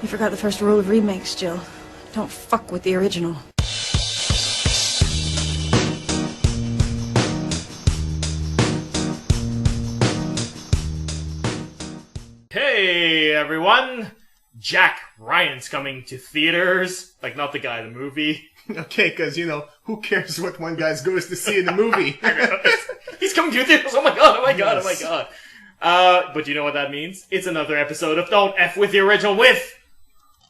You forgot the first rule of remakes, Jill. Don't fuck with the original. Hey everyone! Jack Ryan's coming to theaters. Like, not the guy in the movie. Okay, because, who cares what one guy goes to see in the movie? He's coming to theaters! Oh my god, oh my god, yes. Oh my god. But you know what that means? It's another episode of Don't F With the Original with...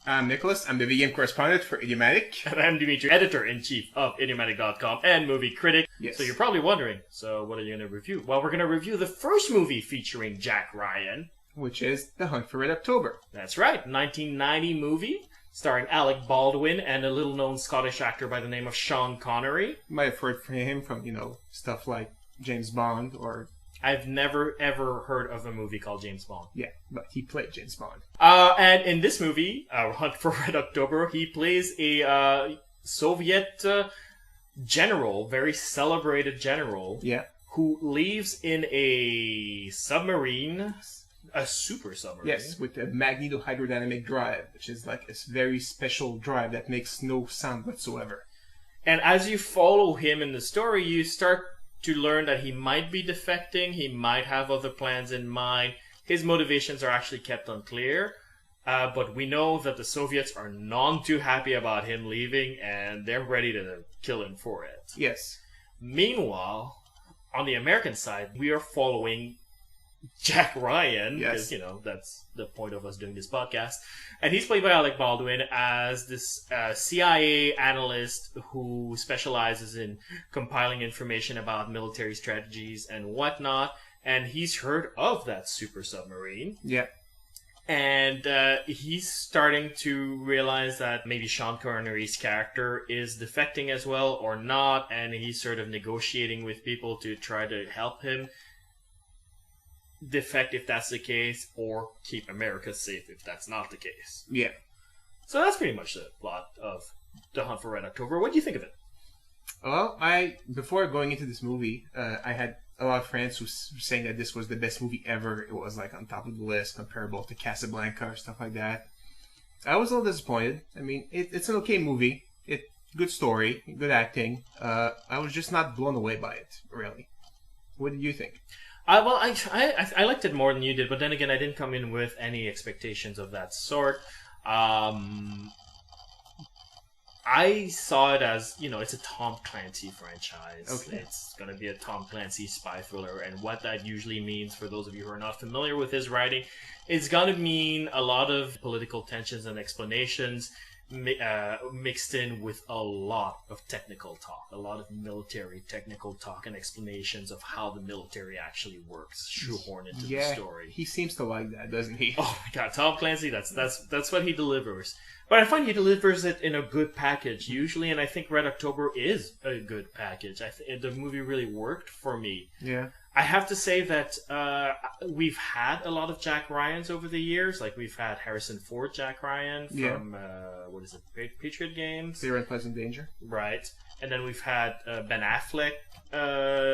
I'm Nicholas, I'm the video game correspondent for Idiomatic. And I'm Dimitri, editor-in-chief of Idiomatic.com and movie critic. Yes. So you're probably wondering, so what are you going to review? Well, we're going to review the first movie featuring Jack Ryan. Which is The Hunt for Red October. That's right, 1990 movie starring Alec Baldwin and a little-known Scottish actor by the name of Sean Connery. You might have heard from him from, stuff like James Bond or... I've never, ever heard of a movie called James Bond. Yeah, but he played James Bond. And in this movie, Hunt for Red October, he plays a Soviet general, very celebrated general, who lives in a submarine... A super submarine. Yes, with a magnetohydrodynamic drive, which is like a very special drive that makes no sound whatsoever. And as you follow him in the story, you start to learn that he might be defecting, he might have other plans in mind. His motivations are actually kept unclear, but we know that the Soviets are none too happy about him leaving, and they're ready to kill him for it. Yes. Meanwhile, on the American side, we are following Jack Ryan, because, that's the point of us doing this podcast. And he's played by Alec Baldwin as this CIA analyst who specializes in compiling information about military strategies and whatnot. And he's heard of that super submarine. Yeah. And he's starting to realize that maybe Sean Connery's character is defecting as well or not. And he's sort of negotiating with people to try to help him defect if that's the case, or keep America safe if that's not the case. Yeah. So that's pretty much the plot of The Hunt for Red October. What do you think of it? Well, before going into this movie, I had a lot of friends who were saying that this was the best movie ever. It was like on top of the list, comparable to Casablanca or stuff like that. I was a little disappointed. I mean, it's an okay movie. Good story, good acting. I was just not blown away by it, really. What did you think? Well, I liked it more than you did, but then again, I didn't come in with any expectations of that sort. I saw it as, it's a Tom Clancy franchise. Okay. It's going to be a Tom Clancy spy thriller, and what that usually means, for those of you who are not familiar with his writing, it's going to mean a lot of political tensions and explanations, mixed in with a lot of technical talk, a lot of military technical talk and explanations of how the military actually works, shoehorned into the story. He seems to like that, doesn't he? Oh my god, Tom Clancy, that's what he delivers. But I find he delivers it in a good package usually, and I think Red October is a good package. The movie really worked for me. Yeah. I have to say that we've had a lot of Jack Ryans over the years. Like, we've had Harrison Ford Jack Ryan from, Patriot Games? Fear and Pleasant Danger. Right. And then we've had Ben Affleck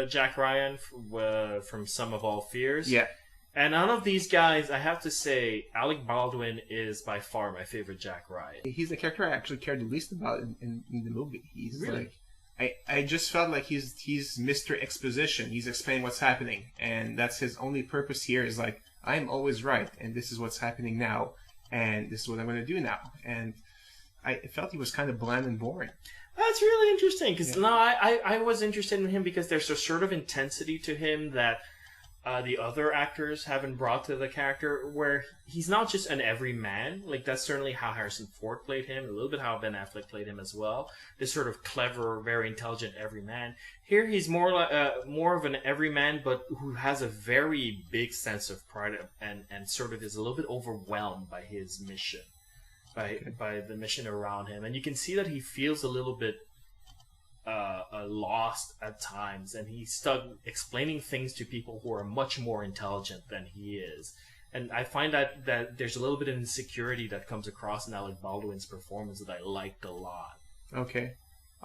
Jack Ryan from Sum of All Fears. Yeah. And out of these guys, I have to say, Alec Baldwin is by far my favorite Jack Ryan. He's the character I actually cared the least about in the movie. He's really? I just felt like he's Mr. Exposition. He's explaining what's happening, and that's his only purpose here. Is like, I'm always right, and this is what's happening now, and this is what I'm going to do now. And I felt he was kind of bland and boring. That's really interesting, because I was interested in him because there's a sort of intensity to him that the other actors haven't brought to the character, where he's not just an everyman. Like, that's certainly how Harrison Ford played him, a little bit how Ben Affleck played him as well. This sort of clever, very intelligent everyman. Here he's more of an everyman, but who has a very big sense of pride and sort of is a little bit overwhelmed by his mission, by the mission around him. And you can see that he feels a little bit lost at times, and he's stuck explaining things to people who are much more intelligent than he is. And I find that there's a little bit of insecurity that comes across in Alec Baldwin's performance that I liked a lot. Okay.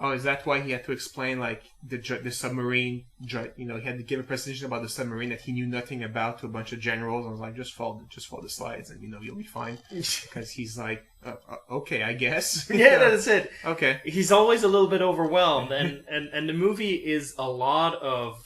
Oh, is that why he had to explain like the submarine? You know, he had to give a presentation about the submarine that he knew nothing about to a bunch of generals. I was like, just follow the slides, and you know you'll be fine. Because he's like, okay, I guess. Yeah, that's it. Okay. He's always a little bit overwhelmed, and the movie is a lot of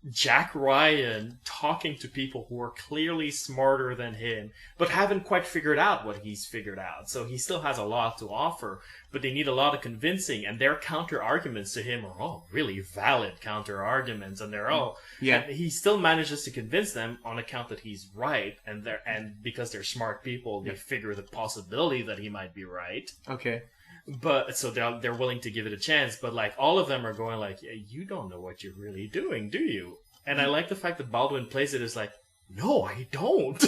Jack Ryan talking to people who are clearly smarter than him, but haven't quite figured out what he's figured out. So he still has a lot to offer, but they need a lot of convincing, and their counter arguments to him are all really valid counter arguments, and they're all Yeah. and he still manages to convince them on account that he's right, and because they're smart people, they figure the possibility that he might be right. Okay. But so they're willing to give it a chance, but like all of them are going like, yeah, you don't know what you're really doing, do you? And I like the fact that Baldwin plays it as like, no, I don't.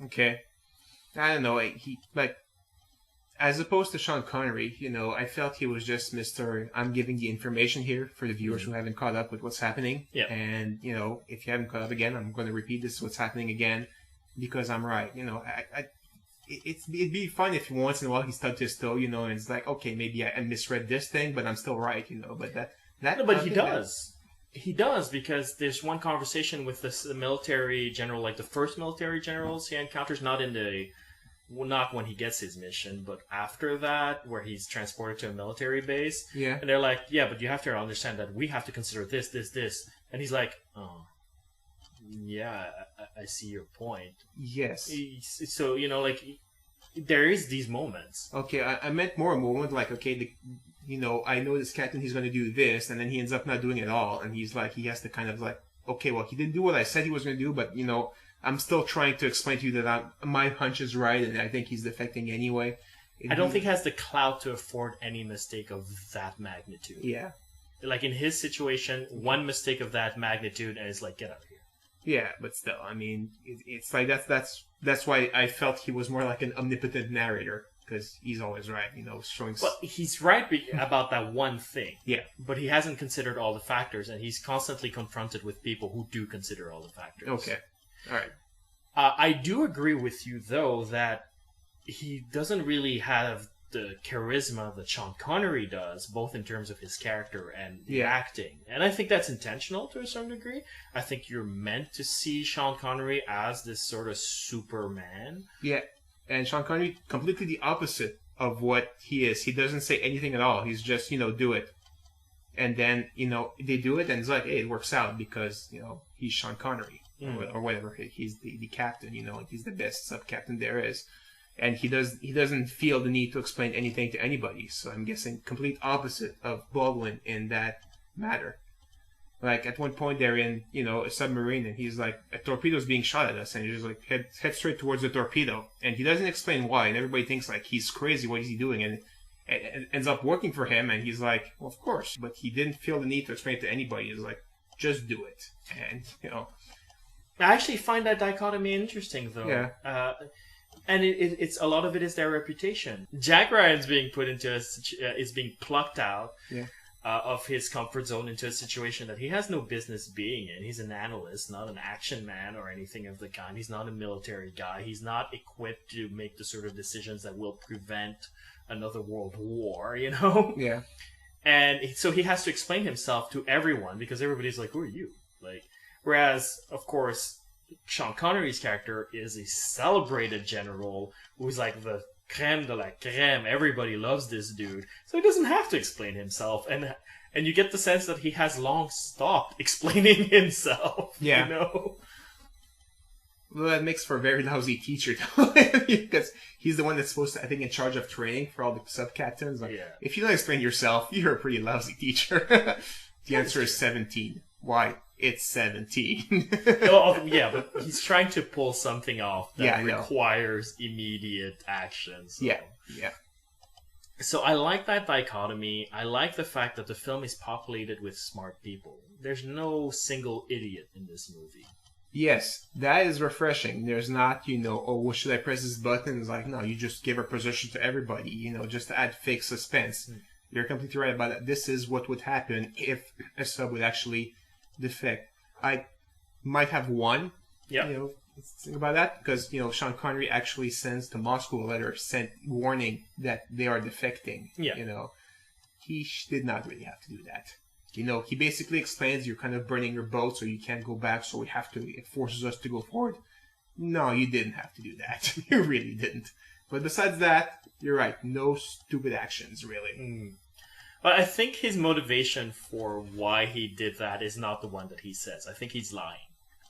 Okay. I don't know. He like, as opposed to Sean Connery, you know, I felt he was just Mr. I'm giving the information here for the viewers who haven't caught up with what's happening. Yeah. And you know, if you haven't caught up again, I'm going to repeat this what's happening again because I'm right. You know, it'd be fun if once in a while he stubbed his toe, you know, and it's like, okay, maybe I misread this thing, but I'm still right, you know. But No, but he does. He does, because there's one conversation with the military general, like the first military generals he encounters, not when he gets his mission, but after that, where he's transported to a military base. Yeah. And they're like, yeah, but you have to understand that we have to consider this, this, this. And he's like, oh, yeah, I see your point. Yes. So, you know, like, there is these moments. Okay, I meant more a moment like, okay, you know, I know this captain, he's going to do this, and then he ends up not doing it all, and he's like, he has to kind of like, okay, well, he didn't do what I said he was going to do, but, you know, I'm still trying to explain to you that my hunch is right, and I think he's defecting anyway. I don't think he has the clout to afford any mistake of that magnitude. Yeah. Like, in his situation, one mistake of that magnitude, and it's like, get out of here. Yeah, but still, I mean, it's like that's why I felt he was more like an omnipotent narrator, because he's always right, you know, showing. But he's right about that one thing. Yeah. But he hasn't considered all the factors, and he's constantly confronted with people who do consider all the factors. Okay. All right. I do agree with you, though, that he doesn't really have the charisma that Sean Connery does, both in terms of his character and the acting. And I think that's intentional to a certain degree. I think you're meant to see Sean Connery as this sort of Superman. Yeah. And Sean Connery, completely the opposite of what he is. He doesn't say anything at all. He's just, you know, do it. And then, you know, they do it, and it's like, hey, it works out because, you know, he's Sean Connery. Or whatever. He's the captain, you know, he's the best sub-captain there is. And he doesn't feel the need to explain anything to anybody. So I'm guessing complete opposite of Baldwin in that matter. Like at one point they're in, you know, a submarine, and he's like, a torpedo's being shot at us, and he's just like, head straight towards the torpedo. And he doesn't explain why, and everybody thinks like he's crazy, what is he doing? And it ends up working for him, and he's like, well, of course. But he didn't feel the need to explain it to anybody. He's like, just do it. And, you know. I actually find that dichotomy interesting, though. Yeah. And it's a lot of it is their reputation. Jack Ryan's being put into is being plucked out of his comfort zone into a situation that he has no business being in. He's an analyst, not an action man or anything of the kind. He's not a military guy. He's not equipped to make the sort of decisions that will prevent another world war, you know? Yeah. And so he has to explain himself to everyone because everybody's like, who are you? Like, whereas, of course, Sean Connery's character is a celebrated general who's like the creme de la creme. Everybody loves this dude. So he doesn't have to explain himself. And you get the sense that he has long stopped explaining himself. Yeah. You know? Well, that makes for a very lousy teacher, though. Because he's the one that's supposed to, I think, in charge of training for all the sub-captains. Like, if you don't explain yourself, you're a pretty lousy teacher. The answer is 17. Why? It's 17. Yeah, but he's trying to pull something off that requires immediate action. So. Yeah. So I like that dichotomy. I like the fact that the film is populated with smart people. There's no single idiot in this movie. Yes, that is refreshing. There's not, you know, oh, well, should I press this button? It's like, no, you just give a position to everybody, you know, just to add fake suspense. You're completely right about that. This is what would happen if a sub would actually defect. I might have one, you know, think about that, because, you know, Sean Connery actually sends to Moscow a letter warning that they are defecting. You know, did not really have to do that. You know, he basically explains you're kind of burning your boat, so you can't go back, so it forces us to go forward. No, you didn't have to do that. You really didn't. But besides that, you're right. No stupid actions, really. But I think his motivation for why he did that is not the one that he says. I think he's lying.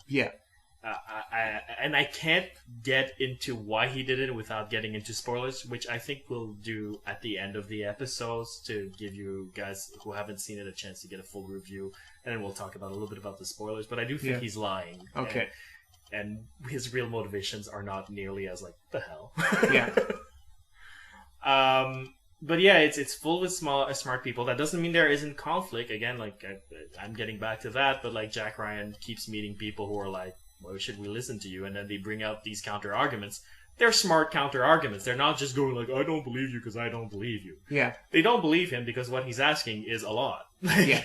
Yeah. I can't get into why he did it without getting into spoilers, which I think we'll do at the end of the episodes to give you guys who haven't seen it a chance to get a full review, and then we'll talk about a little bit about the spoilers. But I do think he's lying. Okay. And his real motivations are not nearly as like the hell. Yeah. But yeah, it's full with smart people. That doesn't mean there isn't conflict. Again, like I'm getting back to that, but like Jack Ryan keeps meeting people who are like, why should we listen to you? And then they bring out these counter arguments. They're smart counter arguments. They're not just going like, I don't believe you because I don't believe you. Yeah. They don't believe him because what he's asking is a lot. Yeah.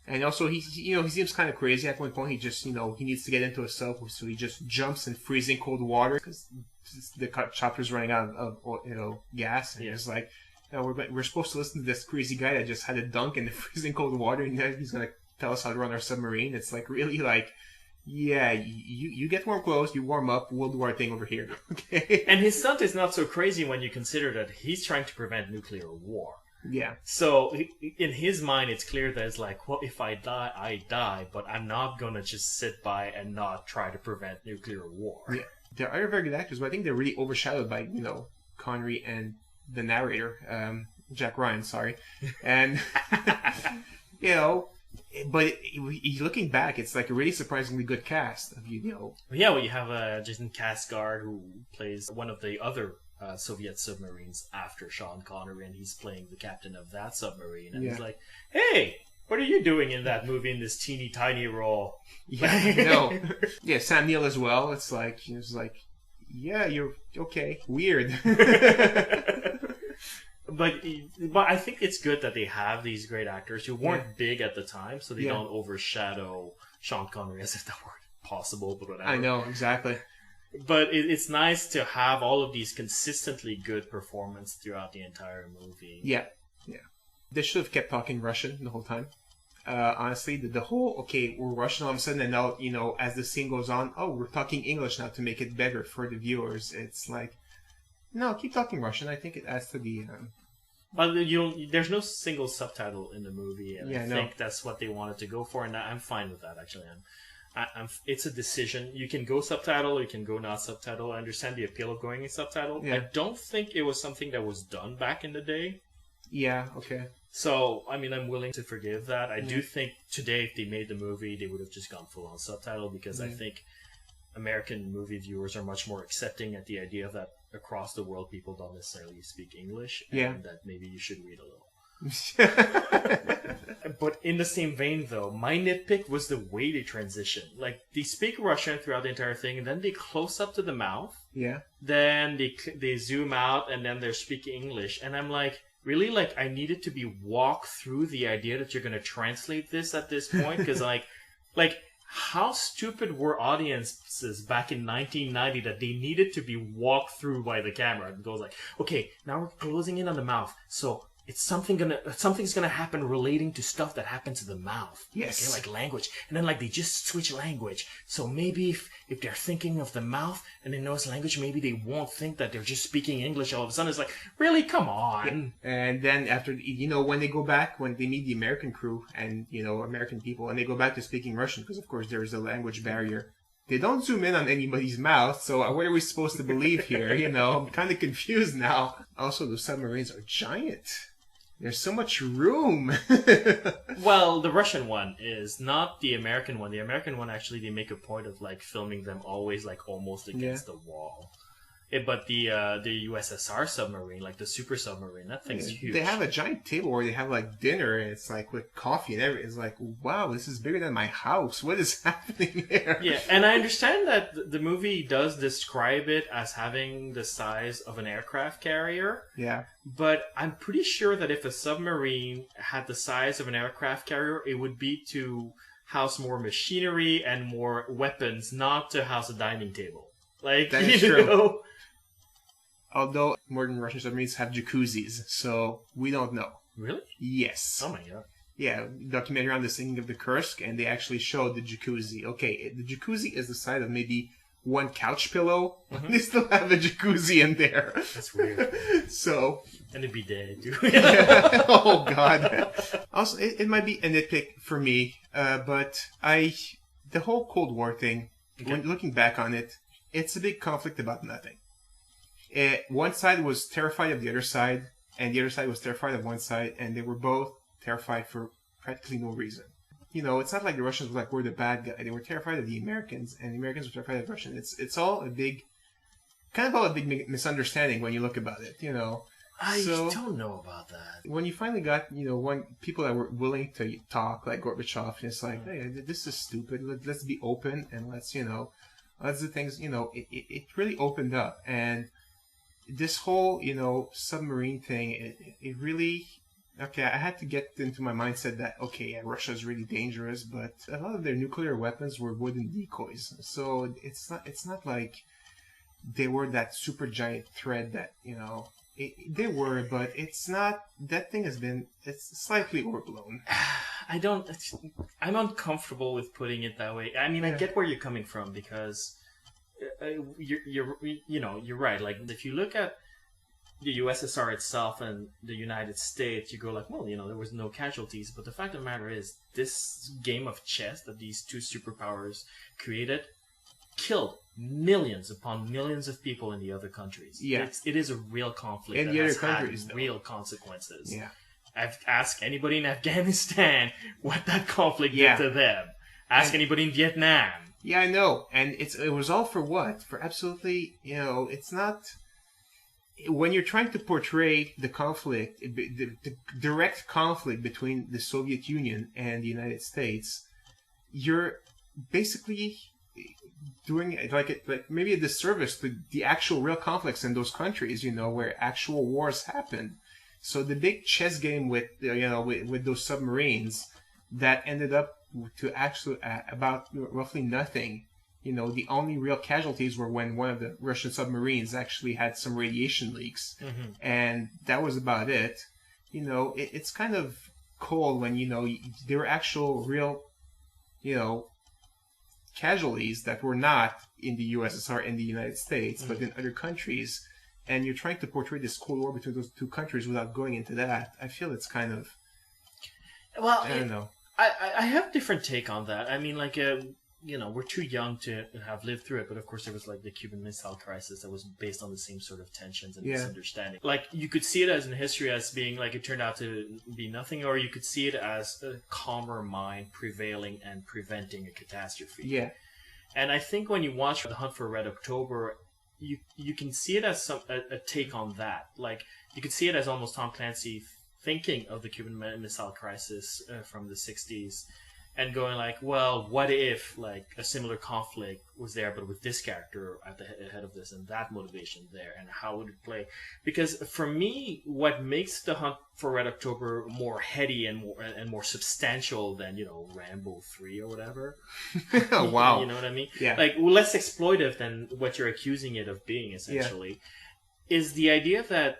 And also, he seems kind of crazy. At one point, he just, he needs to get into a cell, so he just jumps in freezing cold water because the chopper's running out of gas. And he's like, we're supposed to listen to this crazy guy that just had a dunk in the freezing cold water, and then he's gonna tell us how to run our submarine. It's like really like, yeah, you get warm clothes, you warm up, we'll do our thing over here. Okay. And his stunt is not so crazy when you consider that he's trying to prevent nuclear war. Yeah. So in his mind, it's clear that it's like, well, if I die, I die, but I'm not gonna just sit by and not try to prevent nuclear war. Yeah. There are very good actors, but I think they're really overshadowed by Connery and the narrator, Jack Ryan. Sorry, and but looking back, it's like a really surprisingly good cast of Yeah, well, you have Jason Karsgård, who plays one of the other Soviet submarines after Sean Connery, and he's playing the captain of that submarine. And he's like, hey, what are you doing in that movie in this teeny tiny role? Yeah, no. Yeah, Sam Neill as well. It's like, yeah, you're okay. Weird. But I think it's good that they have these great actors who weren't big at the time, so they don't overshadow Sean Connery, as if that were possible, but whatever. I know, exactly. But it's nice to have all of these consistently good performances throughout the entire movie. Yeah, yeah. They should have kept talking Russian the whole time. Honestly, the whole, we're Russian all of a sudden, and now, as the scene goes on, we're talking English now to make it better for the viewers. It's like, no, keep talking Russian. I think it adds to the... But there's no single subtitle in the movie, and I think that's what they wanted to go for, and I'm fine with that, actually. It's a decision. You can go subtitle, you can go not subtitle. I understand the appeal of going in subtitle. Yeah. I don't think it was something that was done back in the day. Yeah, okay. So, I mean, I'm willing to forgive that. I do think today, if they made the movie, they would have just gone full on subtitle, because I think American movie viewers are much more accepting at the idea that across the world people don't necessarily speak English, and that maybe you should read a little. But in the same vein, though, my nitpick was the way they transition. Like, they speak Russian throughout the entire thing, and then they close up to the mouth. Yeah. Then they zoom out, and then they're speaking English. And I'm like, really? Like, I needed to be walked through the idea that you're going to translate this at this point? Because, like, how stupid were audiences back in 1990 that they needed to be walked through by the camera? It goes like, okay, now we're closing in on the mouth, so something's gonna happen relating to stuff that happens to the mouth. Yes. Okay, like language. And then they just switch language. So maybe if they're thinking of the mouth and they know it's language, maybe they won't think that they're just speaking English all of a sudden. It's like, really? Come on. Yeah. And then after, when they go back, when they meet the American crew and, American people, and they go back to speaking Russian, because of course there's a language barrier. They don't zoom in on anybody's mouth, so what are we supposed to believe here? I'm kind of confused now. Also, the submarines are giant. There's so much room. Well, the Russian one is not the American one. The American one, actually, they make a point of filming them always almost against the wall. But the USSR submarine, the super submarine, that thing's huge. They have a giant table where they have dinner, and it's with coffee and everything. It's like, wow, this is bigger than my house. What is happening there? Yeah, and I understand that the movie does describe it as having the size of an aircraft carrier. Yeah. But I'm pretty sure that if a submarine had the size of an aircraft carrier, it would be to house more machinery and more weapons, not to house a dining table. That is true. Although modern Russian submarines have jacuzzis, so we don't know. Really? Yes. Oh my god. Yeah, documentary on the sinking of the Kursk, and they actually showed the jacuzzi. Okay, the jacuzzi is the size of maybe one couch pillow. They still have a jacuzzi in there. That's weird. So, And it'd be dead, too. oh god. Also, it might be a nitpick for me, but the whole Cold War thing, when looking back on it, it's a big conflict about nothing. One side was terrified of the other side, and the other side was terrified of one side, and they were both terrified for practically no reason. You know, it's not like the Russians were like, we're the bad guy. They were terrified of the Americans, and the Americans were terrified of the Russians. It's all a big, kind of all a big misunderstanding when you look about it, you know. I don't know about that. When you finally got, you know, people that were willing to talk, like Gorbachev, and it's like, hey, this is stupid. Let's be open, and let's do things, you know, it really opened up. And this whole, you know, submarine thing, it really... Okay, I had to get into my mindset that, okay, yeah, Russia is really dangerous, but a lot of their nuclear weapons were wooden decoys. So it's not like they were that super giant threat that, you know, they were, but it's not, that thing it's slightly overblown. I'm uncomfortable with putting it that way. I mean, I get where you're coming from, because you're right. Like, if you look at the USSR itself and the United States, you go like, well, you know, there was no casualties. But the fact of the matter is, this game of chess that these two superpowers created killed millions upon millions of people in the other countries. Yeah. It is a real conflict in that the other has countries, had though. real consequences. Yeah. I've asked anybody in Afghanistan what that conflict did to them. Ask anybody in Vietnam. Yeah, I know. And it was all for what? For absolutely, you know, it's not... When you're trying to portray the conflict, the direct conflict between the Soviet Union and the United States, you're basically doing like maybe a disservice to the actual real conflicts in those countries, you know, where actual wars happened. So the big chess game with those submarines that ended up to actually about roughly nothing. You know, the only real casualties were when one of the Russian submarines actually had some radiation leaks, and that was about it. You know, it's kind of cold when, you know, there were actual real, you know, casualties that were not in the USSR and the United States, but in other countries, and you're trying to portray this Cold War between those two countries without going into that. I feel it's kind of... Well, I don't know. I have a different take on that. I mean, like... you know, we're too young to have lived through it, but of course there was like the Cuban Missile Crisis that was based on the same sort of tensions and misunderstanding. Like, you could see it as in history as being like it turned out to be nothing, or you could see it as a calmer mind prevailing and preventing a catastrophe. Yeah. And I think when you watch The Hunt for Red October, you can see it as a take on that. Like, you could see it as almost Tom Clancy thinking of the Cuban Missile Crisis from the 60s. And going like, well, what if like a similar conflict was there, but with this character at the head of this and that motivation there, and how would it play? Because for me, what makes The Hunt for Red October more heady and more substantial than, you know, Rambo 3 or whatever. Wow. You know what I mean? Yeah. Like, less exploitive than what you're accusing it of being, essentially, is the idea that,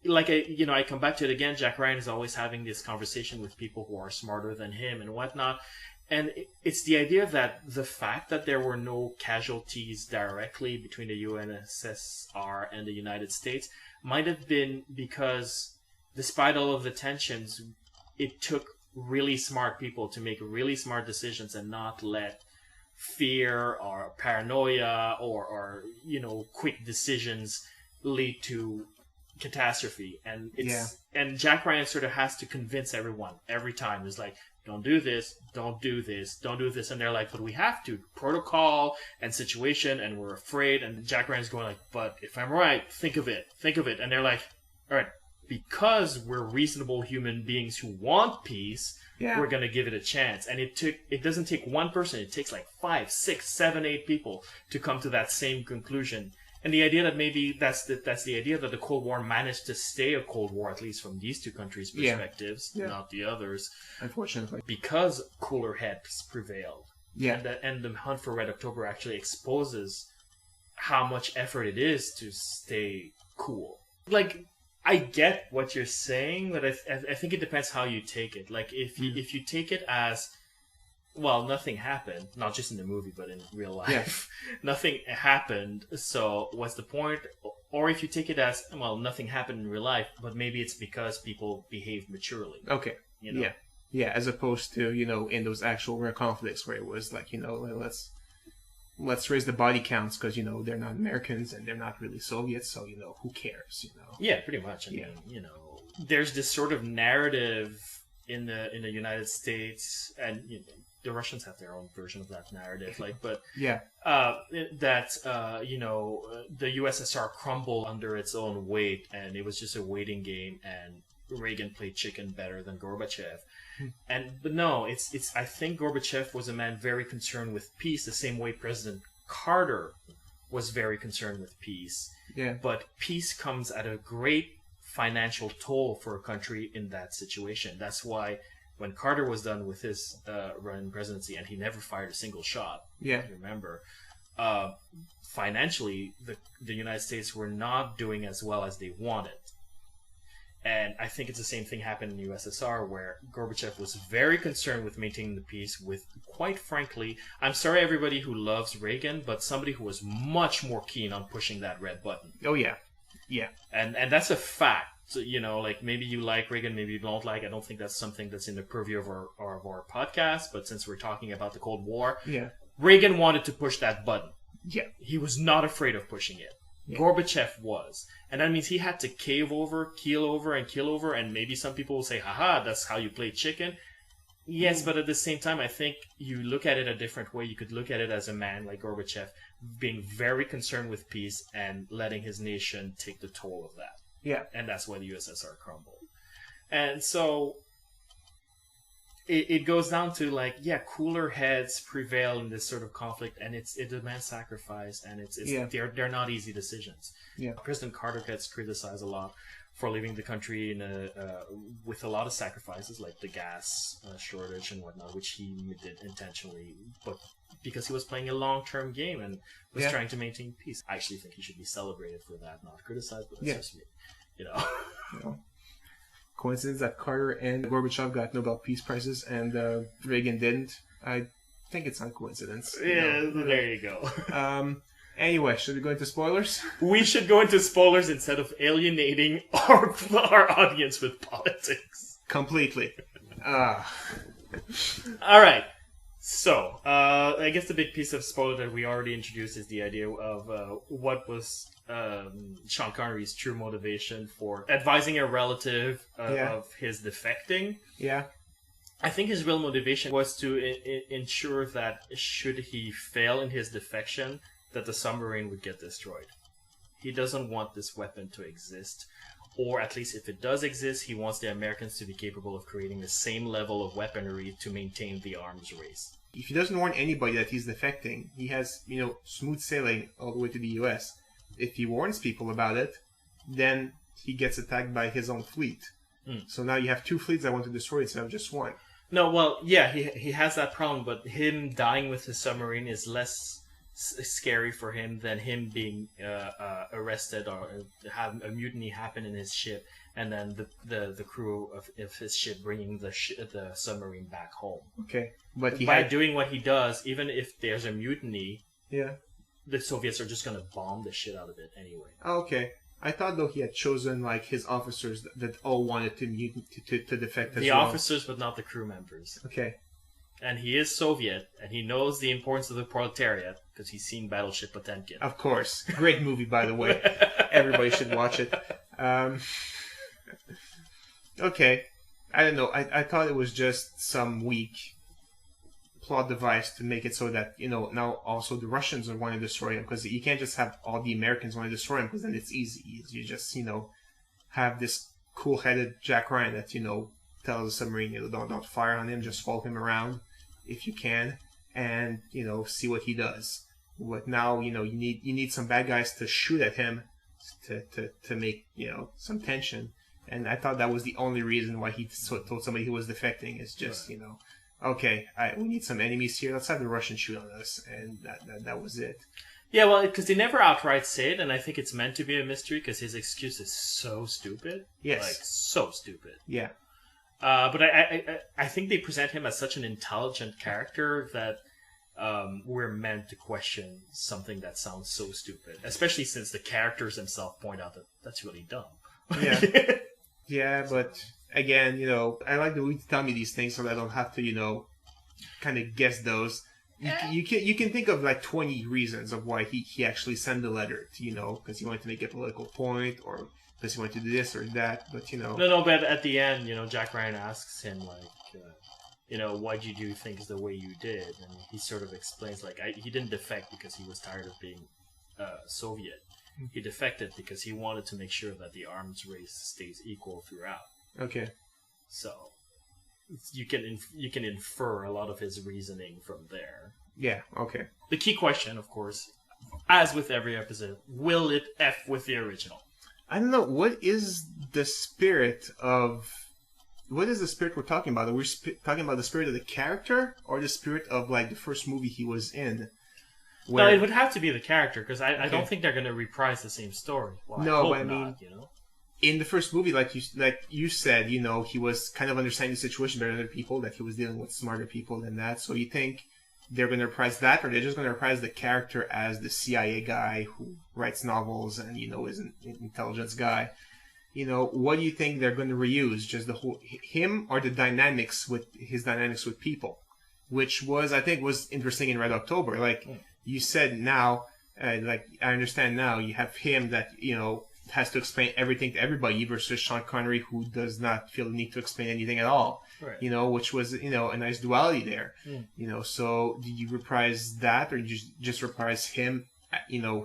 like, I come back to it again, Jack Ryan is always having this conversation with people who are smarter than him and whatnot. And it's the idea that the fact that there were no casualties directly between the USSR and the United States might have been because, despite all of the tensions, it took really smart people to make really smart decisions and not let fear or paranoia or you know, quick decisions lead to catastrophe. And and Jack Ryan sort of has to convince everyone every time. It's like, don't do this, don't do this, don't do this, and they're like, but we have to, protocol and situation, and we're afraid. And Jack Ryan's going like, but if I'm right, think of it, and they're like, all right, because we're reasonable human beings who want peace, we're gonna give it a chance. And it doesn't take one person, it takes like 5, 6, 7, 8 people to come to that same conclusion. And the idea that maybe that's the idea that the Cold War managed to stay a Cold War, at least from these two countries' perspectives, not the others. Unfortunately. Because cooler heads prevailed. Yeah. And the Hunt for Red October actually exposes how much effort it is to stay cool. Like, I get what you're saying, but I think it depends how you take it. Like, if you take it as, well, nothing happened, not just in the movie, but in real life. Nothing happened, so what's the point? Or if you take it as, well, nothing happened in real life, but maybe it's because people behaved maturely. Okay. You know? Yeah, as opposed to, in those actual real conflicts where it was like, let's raise the body counts because, they're not Americans and they're not really Soviets, so, who cares, Yeah, pretty much. I mean, there's this sort of narrative in the United States, and the Russians have their own version of that narrative, but Yeah. that the USSR crumbled under its own weight, and it was just a waiting game, and Reagan played chicken better than Gorbachev. But no, it's I think Gorbachev was a man very concerned with peace, the same way President Carter was very concerned with peace. Yeah. But peace comes at a great financial toll for a country in that situation. That's why when Carter was done with his run presidency, and he never fired a single shot, Yeah. if you remember, financially, the United States were not doing as well as they wanted. And I think it's the same thing happened in the USSR, where Gorbachev was very concerned with maintaining the peace with, quite frankly, I'm sorry everybody who loves Reagan, but somebody who was much more keen on pushing that red button. Oh, yeah. Yeah. And that's a fact. So, like, maybe you like Reagan, maybe you don't like. I don't think that's something that's in the purview of our podcast, but since we're talking about the Cold War, Yeah. Reagan wanted to push that button. Yeah. He was not afraid of pushing it. Yeah. Gorbachev was. And that means he had to keel over, and maybe some people will say, haha, that's how you play chicken. Yes, but at the same time, I think you look at it a different way. You could look at it as a man like Gorbachev being very concerned with peace and letting his nation take the toll of that. Yeah. And that's why the USSR crumbled. And so it goes down to, like, cooler heads prevail in this sort of conflict, and it demands sacrifice, and they're not easy decisions. Yeah. President Carter gets criticized a lot for leaving the country with a lot of sacrifices, like the gas shortage and whatnot, which he did intentionally, but because he was playing a long-term game and was trying to maintain peace. I actually think he should be celebrated for that, not criticized, but that's just me. Coincidence that Carter and Gorbachev got Nobel Peace Prizes and Reagan didn't? I think it's not coincidence. Yeah, there you go. Anyway, should we go into spoilers? We should go into spoilers instead of alienating our audience with politics. Completely. All right. So, I guess the big piece of spoiler that we already introduced is the idea of what was Sean Connery's true motivation for advising a relative of his defecting. Yeah. I think his real motivation was to ensure that should he fail in his defection, that the submarine would get destroyed. He doesn't want this weapon to exist, or at least if it does exist, he wants the Americans to be capable of creating the same level of weaponry to maintain the arms race. If he doesn't warn anybody that he's defecting, he has, smooth sailing all the way to the US. If he warns people about it, then he gets attacked by his own fleet. So now you have two fleets that want to destroy instead of just one. No, well, yeah, he has that problem, but him dying with his submarine is less scary for him than him being arrested or have a mutiny happen in his ship, and then the crew of his ship bringing the submarine back home. Okay, but by doing what he does, even if there's a mutiny, yeah, the Soviets are just gonna bomb the shit out of it anyway. Okay. I thought, though, he had chosen, like, his officers that all wanted to defect as well. The officers, but not the crew members. Okay. And he is Soviet, and he knows the importance of the proletariat, because he's seen Battleship Potemkin. Of course. Great movie, by the way. Everybody should watch it. Okay. I don't know. I thought it was just some weak plot device to make it so that, now also the Russians would want to destroy him, because you can't just have all the Americans want to destroy him, because then it's easy. You just, have this cool-headed Jack Ryan that, tells the submarine, don't fire on him, just follow him around if you can, and, see what he does. But now, you need some bad guys to shoot at him to make, some tension. And I thought that was the only reason why he told somebody he was defecting, is just, okay, we need some enemies here. Let's have the Russians shoot on us, and that was it. Yeah, well, because they never outright say it, and I think it's meant to be a mystery because his excuse is so stupid. Yes. Like, so stupid. Yeah. But I think they present him as such an intelligent character that we're meant to question something that sounds so stupid, especially since the characters themselves point out that that's really dumb. Yeah. Yeah, but again, I like the way to tell me these things so that I don't have to, kind of guess those. You can think of like 20 reasons of why he actually sent the letter to, because he wanted to make a political point or because he wanted to do this or that, but No, but at the end, Jack Ryan asks him, like, why'd you do things the way you did? And he sort of explains, like, he didn't defect because he was tired of being Soviet. He defected because he wanted to make sure that the arms race stays equal throughout. Okay. So you can infer a lot of his reasoning from there. Yeah, okay. The key question, of course, as with every episode, will it F with the original? I don't know. What is the spirit we're talking about? Are we talking about the spirit of the character or the spirit of like the first movie he was in? No, it would have to be the character because I don't think they're going to reprise the same story. Well, no, I hope but I mean, not, in the first movie, like you said, he was kind of understanding the situation better than other people, that he was dealing with smarter people than that. So you think they're going to reprise that, or they're just going to reprise the character as the CIA guy who writes novels and, is an intelligence guy? What do you think they're going to reuse? Just the whole, him or the dynamics with people? Which I think was interesting in Red October. Like you said now, like I understand now, you have him that, has to explain everything to everybody versus Sean Connery, who does not feel the need to explain anything at all. Right. Which was, a nice duality there. So did you reprise that, or you just reprise him,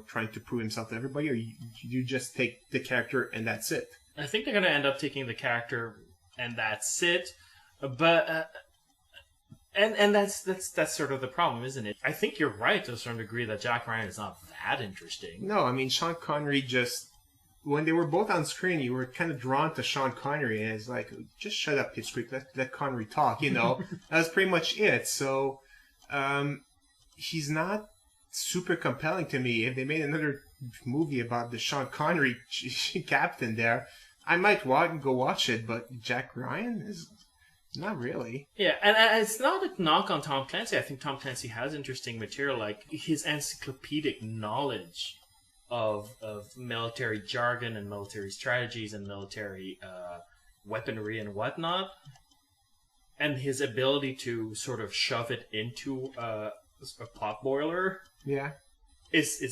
trying to prove himself to everybody, or you just take the character and that's it? I think they're going to end up taking the character and that's it. But and that's sort of the problem, isn't it? I think you're right to a certain degree that Jack Ryan is not that interesting. No, I mean Sean Connery just. When they were both on screen, you were kind of drawn to Sean Connery, and it's like, just shut up, Pipsqueak, let Connery talk, That was pretty much it. So, he's not super compelling to me. If they made another movie about the Sean Connery captain there, I might go watch it, but Jack Ryan is not really. Yeah, and it's not a knock on Tom Clancy. I think Tom Clancy has interesting material, like his encyclopedic knowledge of military jargon and military strategies and military weaponry and whatnot, and his ability to sort of shove it into a pot boiler. Yeah, it's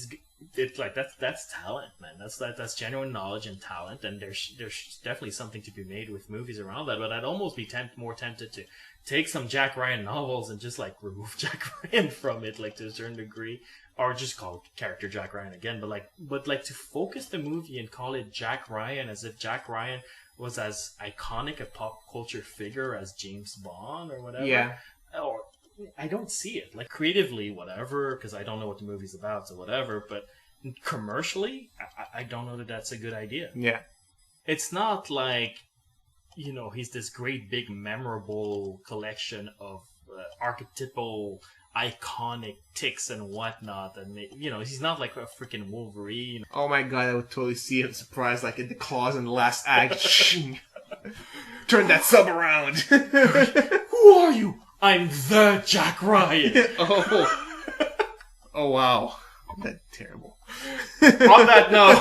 like that's talent, man. That's genuine knowledge and talent, and there's definitely something to be made with movies around that. But I'd almost be more tempted to take some Jack Ryan novels and just like remove Jack Ryan from it, like to a certain degree, or just call character Jack Ryan again. But like to focus the movie and call it Jack Ryan as if Jack Ryan was as iconic a pop culture figure as James Bond or whatever. Yeah. Or I don't see it. Like creatively, whatever, because I don't know what the movie's about, so whatever. But commercially, I don't know that that's a good idea. Yeah. It's not like, he's this great big memorable collection of archetypal iconic ticks and whatnot, and he's not like a freaking Wolverine. Oh my god, I would totally see him surprised, like in the claws in the last act. Turn that sub around. Who are you? I'm the Jack Ryan. Oh wow, that's terrible. On that note,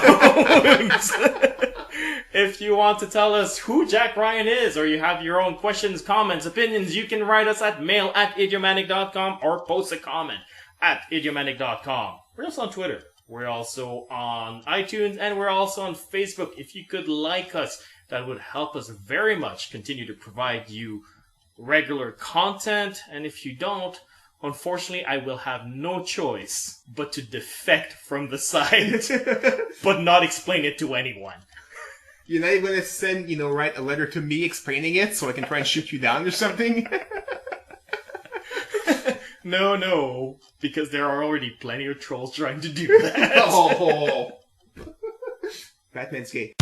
if you want to tell us who Jack Ryan is, or you have your own questions, comments, opinions, you can write us at mail@idiomatic.com or post a comment at idiomatic.com. We're also on Twitter. We're also on iTunes, and we're also on Facebook. If you could like us, that would help us very much continue to provide you regular content. And if you don't, unfortunately, I will have no choice but to defect from the site, but not explain it to anyone. You're not even going to send, write a letter to me explaining it so I can try and shoot you down or something? No, because there are already plenty of trolls trying to do that. Oh, Batman's gay.